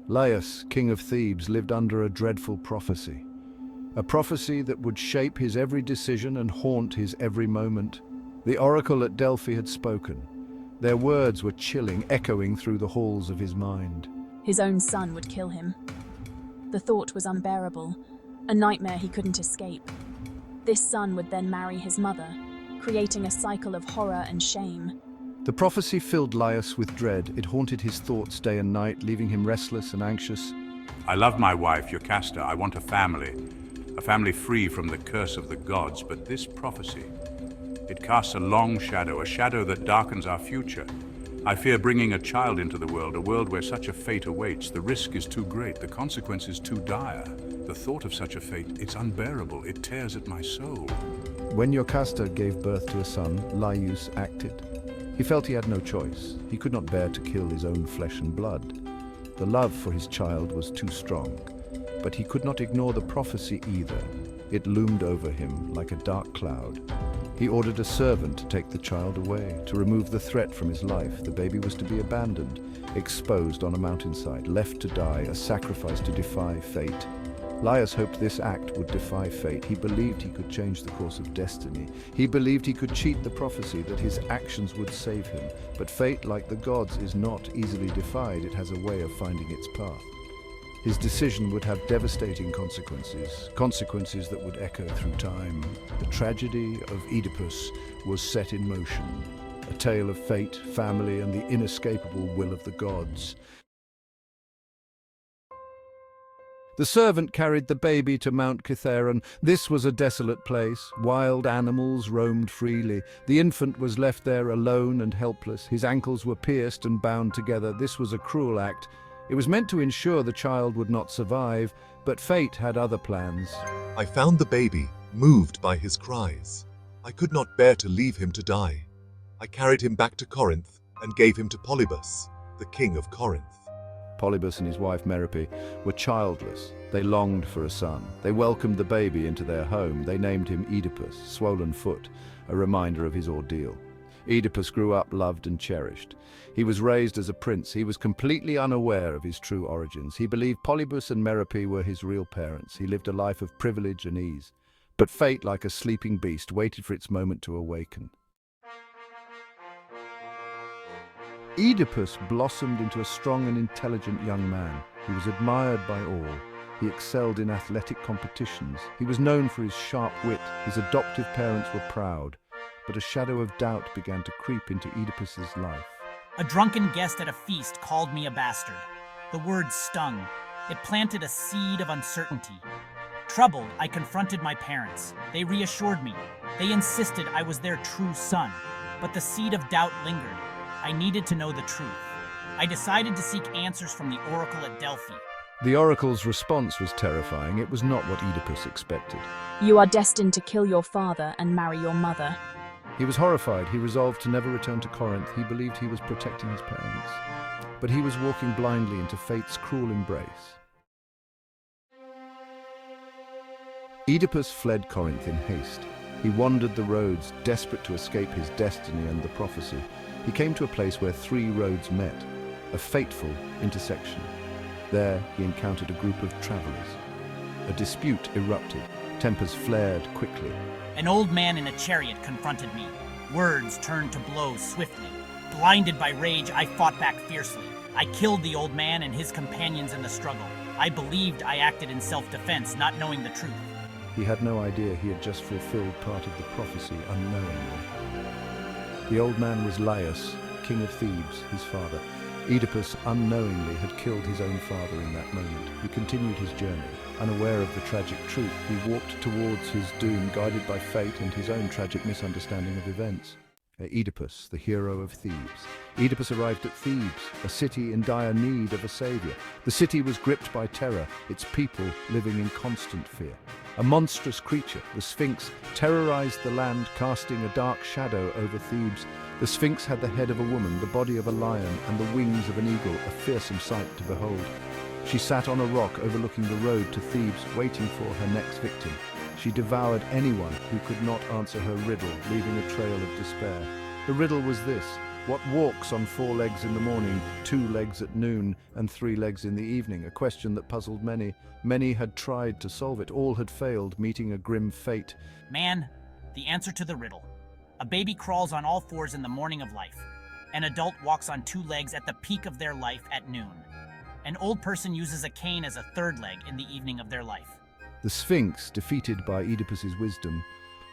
Laius, king of Thebes, lived under a dreadful prophecy. A prophecy that would shape his every decision and haunt his every moment. The oracle at Delphi had spoken. Their words were chilling, echoing through the halls of his mind. His own son would kill him. The thought was unbearable, a nightmare he couldn't escape. This son would then marry his mother, creating a cycle of horror and shame. The prophecy filled Laius with dread. It haunted his thoughts day and night, leaving him restless and anxious. I love my wife, Jocasta. I want a family free from the curse of the gods. But this prophecy, it casts a long shadow, a shadow that darkens our future. I fear bringing a child into the world, a world where such a fate awaits. The risk is too great, the consequence is too dire. The thought of such a fate, it's unbearable, it tears at my soul. When Jocasta gave birth to a son, Laius acted. He felt he had no choice. He could not bear to kill his own flesh and blood. The love for his child was too strong, but he could not ignore the prophecy either. It loomed over him like a dark cloud. He ordered a servant to take the child away, to remove the threat from his life. The baby was to be abandoned, exposed on a mountainside, left to die, a sacrifice to defy fate. Laius hoped this act would defy fate. He believed he could change the course of destiny. He believed he could cheat the prophecy, that his actions would save him. But fate, like the gods, is not easily defied. It has a way of finding its path. His decision would have devastating consequences, consequences that would echo through time. The tragedy of Oedipus was set in motion, a tale of fate, family, and the inescapable will of the gods. The servant carried the baby to Mount Kithaeron. This was a desolate place. Wild animals roamed freely. The infant was left there alone and helpless. His ankles were pierced and bound together. This was a cruel act. It was meant to ensure the child would not survive, but fate had other plans. I found the baby, moved by his cries. I could not bear to leave him to die. I carried him back to Corinth and gave him to Polybus, the king of Corinth. Polybus and his wife Merope were childless. They longed for a son. They welcomed the baby into their home. They named him Oedipus, swollen foot, a reminder of his ordeal. Oedipus grew up loved and cherished. He was raised as a prince. He was completely unaware of his true origins. He believed Polybus and Merope were his real parents. He lived a life of privilege and ease. But fate, like a sleeping beast, waited for its moment to awaken. Oedipus blossomed into a strong and intelligent young man. He was admired by all. He excelled in athletic competitions. He was known for his sharp wit. His adoptive parents were proud. But a shadow of doubt began to creep into Oedipus's life. A drunken guest at a feast called me a bastard. The word stung. It planted a seed of uncertainty. Troubled, I confronted my parents. They reassured me. They insisted I was their true son. But the seed of doubt lingered. I needed to know the truth. I decided to seek answers from the oracle at Delphi. The oracle's response was terrifying. It was not what Oedipus expected. You are destined to kill your father and marry your mother. He was horrified. He resolved to never return to Corinth. He believed he was protecting his parents. But he was walking blindly into fate's cruel embrace. Oedipus fled Corinth in haste. He wandered the roads, desperate to escape his destiny and the prophecy. He came to a place where three roads met, a fateful intersection. There he encountered a group of travelers. A dispute erupted. Tempers flared quickly. An old man in a chariot confronted me. Words turned to blows swiftly. Blinded by rage, I fought back fiercely. I killed the old man and his companions in the struggle. I believed I acted in self-defense, not knowing the truth. He had no idea he had just fulfilled part of the prophecy unknowingly. The old man was Laius, king of Thebes, his father. Oedipus unknowingly had killed his own father in that moment. He continued his journey. Unaware of the tragic truth, he walked towards his doom, guided by fate and his own tragic misunderstanding of events. Oedipus, the hero of Thebes. Oedipus arrived at Thebes, a city in dire need of a savior. The city was gripped by terror, its people living in constant fear. A monstrous creature, the Sphinx, terrorized the land, casting a dark shadow over Thebes. The Sphinx had the head of a woman, the body of a lion, and the wings of an eagle, a fearsome sight to behold. She sat on a rock overlooking the road to Thebes, waiting for her next victim. She devoured anyone who could not answer her riddle, leaving a trail of despair. The riddle was this: What walks on 4 legs in the morning, 2 legs at noon, and 3 legs in the evening? A question that puzzled many. Many had tried to solve it. All had failed, meeting a grim fate. Man, the answer to the riddle. A baby crawls on all 4s in the morning of life. An adult walks on 2 legs at the peak of their life at noon. An old person uses a cane as a 3rd leg in the evening of their life. The Sphinx, defeated by Oedipus's wisdom,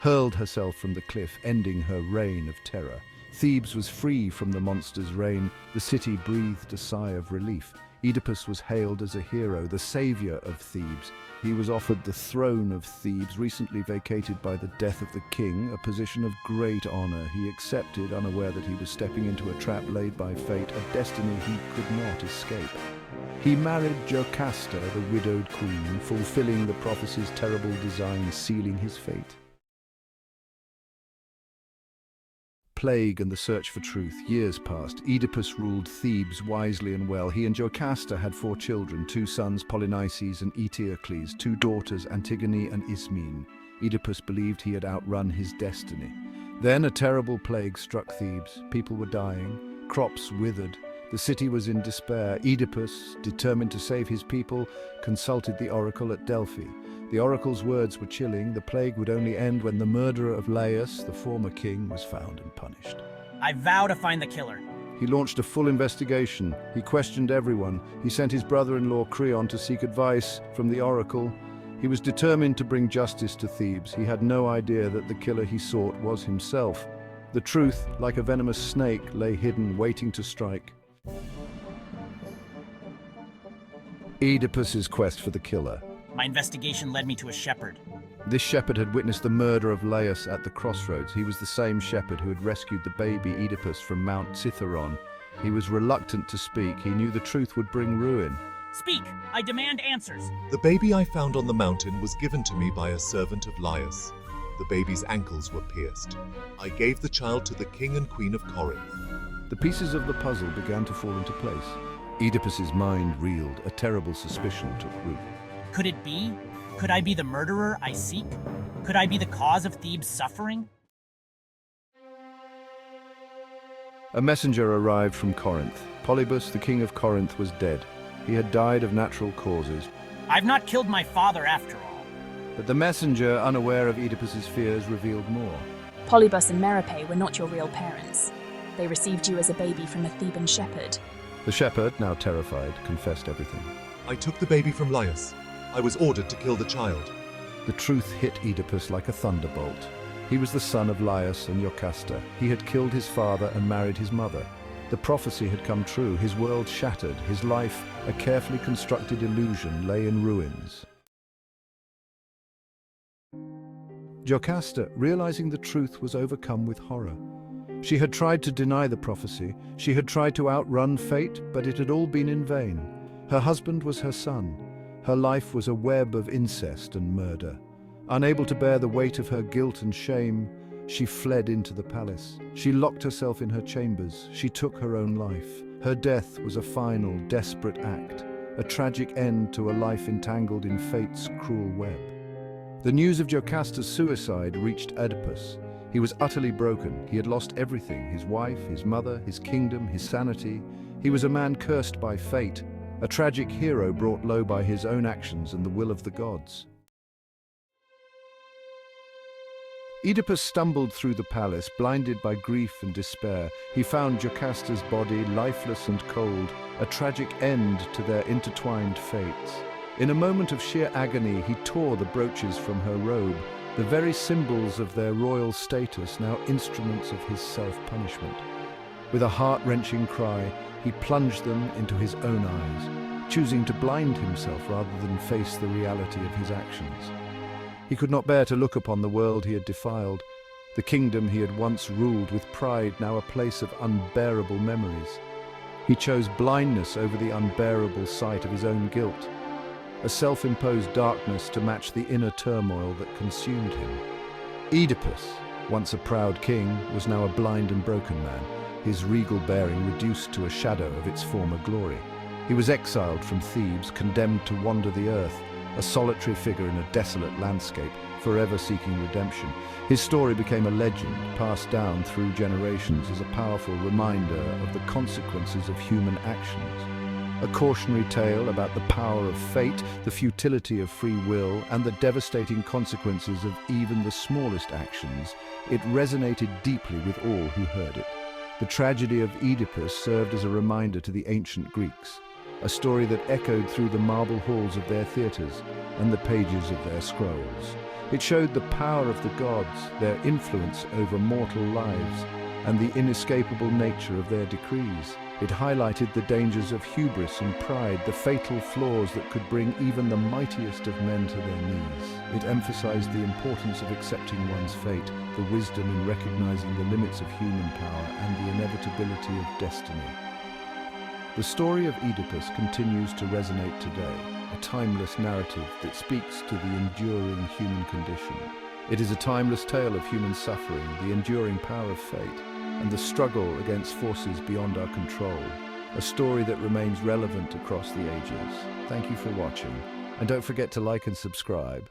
hurled herself from the cliff, ending her reign of terror. Thebes was free from the monster's reign. The city breathed a sigh of relief. Oedipus was hailed as a hero, the savior of Thebes. He was offered the throne of Thebes, recently vacated by the death of the king, a position of great honor. He accepted, unaware that he was stepping into a trap laid by fate, a destiny he could not escape. He married Jocasta, the widowed queen, fulfilling the prophecy's terrible design, sealing his fate. Plague and the search for truth. Years passed. Oedipus ruled Thebes wisely and well. He and Jocasta had 4 children, 2 sons, Polynices and Eteocles, 2 daughters, Antigone and Ismene. Oedipus believed he had outrun his destiny. Then a terrible plague struck Thebes. People were dying, crops withered. The city was in despair. Oedipus, determined to save his people, consulted the oracle at Delphi. The oracle's words were chilling. The plague would only end when the murderer of Laius, the former king, was found and punished. I vow to find the killer. He launched a full investigation. He questioned everyone. He sent his brother-in-law Creon to seek advice from the oracle. He was determined to bring justice to Thebes. He had no idea that the killer he sought was himself. The truth, like a venomous snake, lay hidden, waiting to strike. Oedipus's quest for the killer. My investigation led me to a shepherd. This shepherd had witnessed the murder of Laius at the crossroads. He was the same shepherd who had rescued the baby Oedipus from Mount Cithaeron. He was reluctant to speak. He knew the truth would bring ruin. Speak! I demand answers! The baby I found on the mountain was given to me by a servant of Laius. The baby's ankles were pierced. I gave the child to the king and queen of Corinth. The pieces of the puzzle began to fall into place. Oedipus's mind reeled. A terrible suspicion took root. Could it be? Could I be the murderer I seek? Could I be the cause of Thebes' suffering? A messenger arrived from Corinth. Polybus, the king of Corinth, was dead. He had died of natural causes. I've not killed my father after all. But the messenger, unaware of Oedipus's fears, revealed more. Polybus and Merope were not your real parents. They received you as a baby from a Theban shepherd. The shepherd, now terrified, confessed everything. I took the baby from Laius. I was ordered to kill the child. The truth hit Oedipus like a thunderbolt. He was the son of Laius and Jocasta. He had killed his father and married his mother. The prophecy had come true. His world shattered. His life, a carefully constructed illusion, lay in ruins. Jocasta, realizing the truth, was overcome with horror. She had tried to deny the prophecy. She had tried to outrun fate, but it had all been in vain. Her husband was her son. Her life was a web of incest and murder. Unable to bear the weight of her guilt and shame, she fled into the palace. She locked herself in her chambers. She took her own life. Her death was a final, desperate act, a tragic end to a life entangled in fate's cruel web. The news of Jocasta's suicide reached Oedipus. He was utterly broken. He had lost everything: his wife, his mother, his kingdom, his sanity. He was a man cursed by fate, a tragic hero brought low by his own actions and the will of the gods. Oedipus stumbled through the palace, blinded by grief and despair. He found Jocasta's body, lifeless and cold, a tragic end to their intertwined fates. In a moment of sheer agony, he tore the brooches from her robe, the very symbols of their royal status, now instruments of his self-punishment. With a heart-wrenching cry, he plunged them into his own eyes, choosing to blind himself rather than face the reality of his actions. He could not bear to look upon the world he had defiled, the kingdom he had once ruled with pride, now a place of unbearable memories. He chose blindness over the unbearable sight of his own guilt, a self-imposed darkness to match the inner turmoil that consumed him. Oedipus, once a proud king, was now a blind and broken man, his regal bearing reduced to a shadow of its former glory. He was exiled from Thebes, condemned to wander the earth, a solitary figure in a desolate landscape, forever seeking redemption. His story became a legend, passed down through generations as a powerful reminder of the consequences of human actions. A cautionary tale about the power of fate, the futility of free will, and the devastating consequences of even the smallest actions, it resonated deeply with all who heard it. The tragedy of Oedipus served as a reminder to the ancient Greeks, a story that echoed through the marble halls of their theatres and the pages of their scrolls. It showed the power of the gods, their influence over mortal lives, and the inescapable nature of their decrees. It highlighted the dangers of hubris and pride, the fatal flaws that could bring even the mightiest of men to their knees. It emphasized the importance of accepting one's fate, the wisdom in recognizing the limits of human power, and the inevitability of destiny. The story of Oedipus continues to resonate today, a timeless narrative that speaks to the enduring human condition. It is a timeless tale of human suffering, the enduring power of fate, and the struggle against forces beyond our control, a story that remains relevant across the ages. Thank you for watching, and don't forget to like and subscribe.